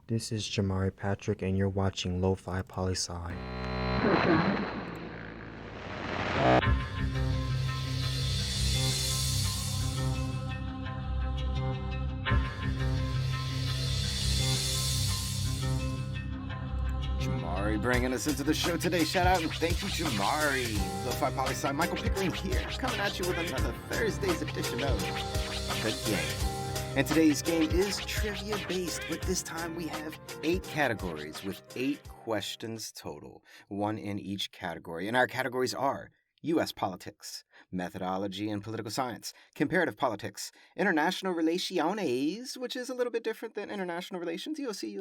This is Jamari Patrick, and you're watching Lofi Poli Sci. Jamari bringing us into the show today. Shout out and thank you, Jamari. Lofi Poli Sci, Michael Pickering here, coming at you with another Thursday's edition of The Game. And today's game is trivia-based, but this time we have 8 categories with 8 questions total, 1 in each category. And our categories are U.S. politics, methodology and political science, comparative politics, international relations, which is a little bit different than international relations, you'll see,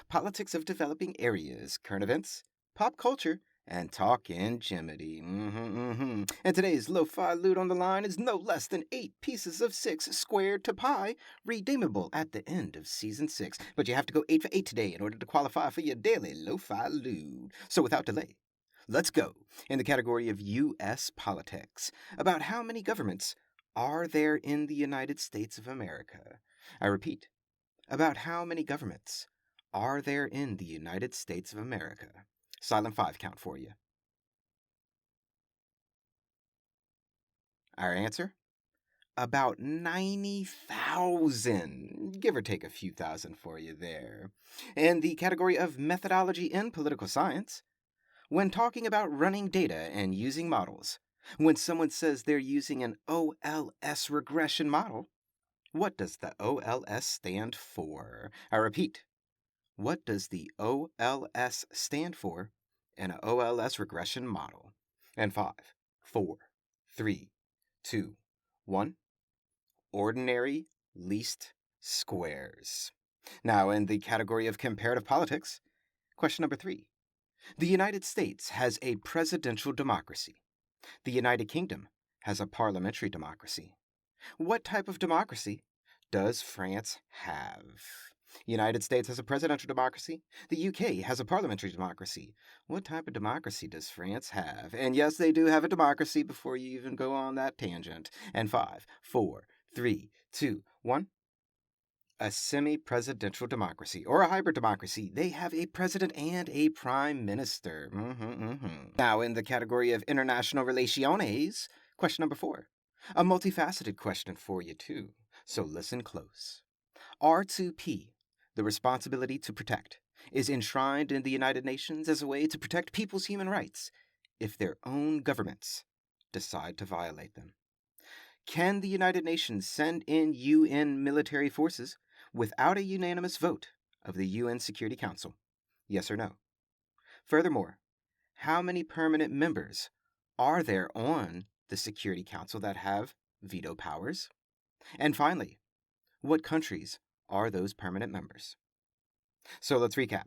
politics of developing areas, current events, pop culture, and talk in Jiminy. And today's lo-fi loot on the line is no less than 8 pieces of 6 squared to pi, redeemable at the end of Season 6. But you have to go 8 for 8 today in order to qualify for your daily lo-fi loot. So without delay, let's go. In the category of U.S. politics, about how many governments are there in the United States of America? I repeat, about how many governments are there in the United States of America? Silent 5 count for you. Our answer? About 90,000, give or take a few thousand for you there. In the category of methodology in political science, when talking about running data and using models, when someone says they're using an OLS regression model, what does the OLS stand for? I repeat, what does the OLS stand for in an OLS regression model? And 5, 4, 3, 2, 1. Ordinary least squares. Now, in the category of comparative politics, question number 3. The United States has a presidential democracy. The United Kingdom has a parliamentary democracy. What type of democracy does France have? United States has a presidential democracy. The UK has a parliamentary democracy. What type of democracy does France have? And yes, they do have a democracy before you even go on that tangent. And 5, 4, 3, 2, 1. A semi-presidential democracy, or a hybrid democracy. They have a president and a prime minister. Now, in the category of international relations, question number 4. A multifaceted question for you, too. So listen close. R2P, the responsibility to protect, is enshrined in the United Nations as a way to protect people's human rights if their own governments decide to violate them. Can the United Nations send in UN military forces without a unanimous vote of the UN Security Council? Yes or no? Furthermore, how many permanent members are there on the Security Council that have veto powers? And finally, what countries are those permanent members? So let's recap.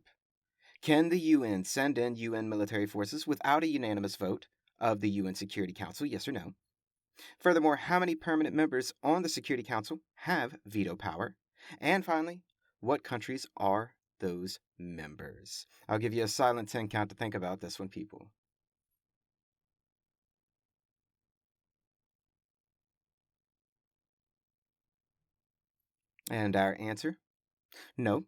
Can the UN send in UN military forces without a unanimous vote of the UN Security Council? Yes or no? Furthermore, how many permanent members on the Security Council have veto power? And finally, what countries are those members? I'll give you a silent 10 count to think about this one, people. And our answer? No,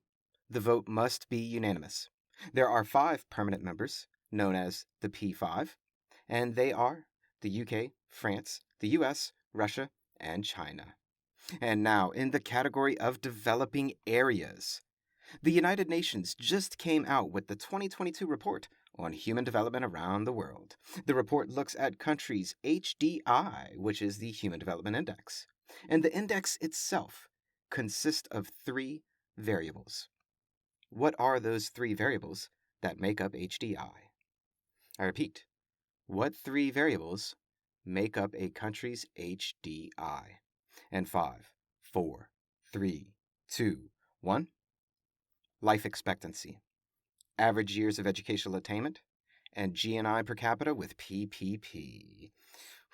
the vote must be unanimous. There are 5 permanent members, known as the P5, and they are the UK, France, the US, Russia, and China. And now, in the category of developing areas, the United Nations just came out with the 2022 report on human development around the world. The report looks at countries' HDI, which is the Human Development Index, and the index itself consists of 3 variables. What are those 3 variables that make up HDI? I repeat, what 3 variables make up a country's HDI? And 5, 4, 3, 2, 1. Life expectancy, average years of educational attainment, and GNI per capita with PPP.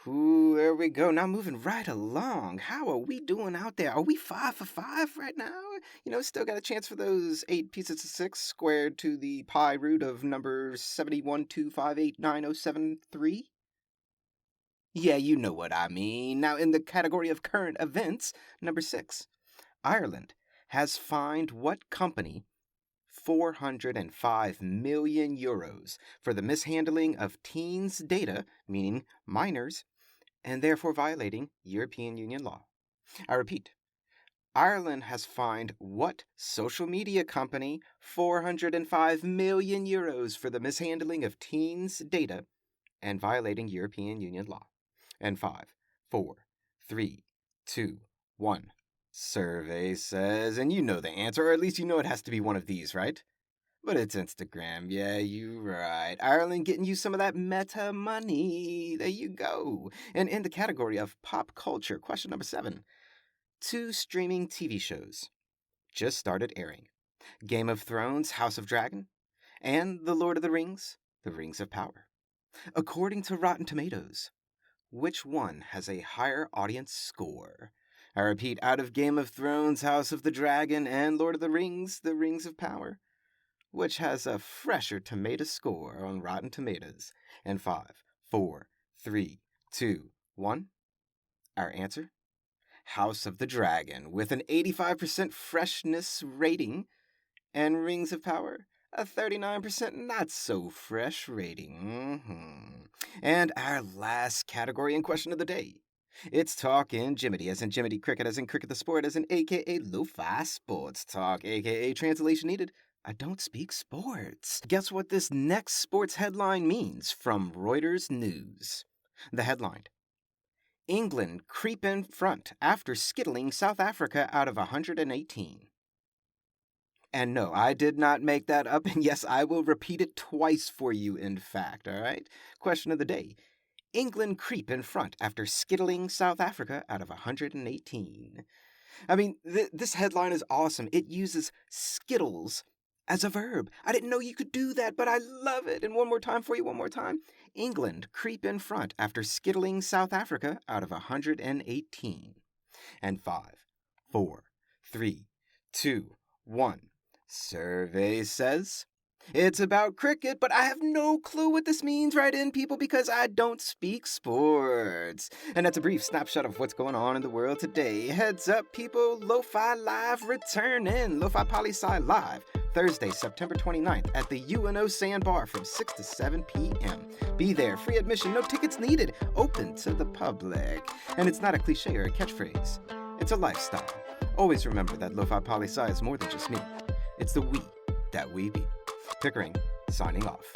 Ooh, there we go. Now moving right along. How are we doing out there? Are we 5 for 5 right now? Still got a chance for those 8 pieces of 6 squared to the pi root of number 71258907.3? Yeah, you know what I mean. Now, in the category of current events, number 6, Ireland has fined what company 405 million euros for the mishandling of teens' data, meaning minors, and therefore violating European Union law. I repeat, Ireland has fined what social media company 405 million euros for the mishandling of teens' data and violating European Union law? And 5, 4, 3, 2, 1. Survey says, and you know the answer, or at least you know it has to be one of these, right? But it's Instagram. Yeah, you right. Ireland getting you some of that meta money. There you go. And in the category of pop culture, question number 7. 2 streaming TV shows just started airing. Game of Thrones, House of Dragon, and The Lord of the Rings, The Rings of Power. According to Rotten Tomatoes, which one has a higher audience score? I repeat, out of Game of Thrones, House of the Dragon, and Lord of the Rings, The Rings of Power, which has a fresher tomato score on Rotten Tomatoes? And 5, 4, 3, 2, 1. Our answer? House of the Dragon, with an 85% freshness rating, and Rings of Power, a 39% not so fresh rating. And our last category and question of the day. It's Talkin' Jiminy, as in Jiminy Cricket, as in Cricket the Sport, as in aka Lo-Fi Sports Talk, aka translation needed, I don't speak sports. Guess what this next sports headline means from Reuters News? The headline: England creep in front after skittling South Africa out of 118. And no, I did not make that up, and yes, I will repeat it twice for you, in fact, all right? Question of the day. England creep in front after skittling South Africa out of 118. I mean, this headline is awesome. It uses skittles as a verb. I didn't know you could do that, but I love it. And one more time for you, one more time. England creep in front after skittling South Africa out of 118. And 5, 4, 3, 2, 1. Survey says it's about cricket, but I have no clue what this means. Right in, people, because I don't speak sports. And that's a brief snapshot of what's going on in the world today. Heads up, people, Lo-Fi Live returning. Lofi Poli Sci Live, Thursday, September 29th at the UNO Sandbar from 6 to 7 p.m. Be there, free admission, no tickets needed, open to the public. And it's not a cliche or a catchphrase. It's a lifestyle. Always remember that Lofi Poli Sci is more than just me. It's the we that we be. Pickering, signing off.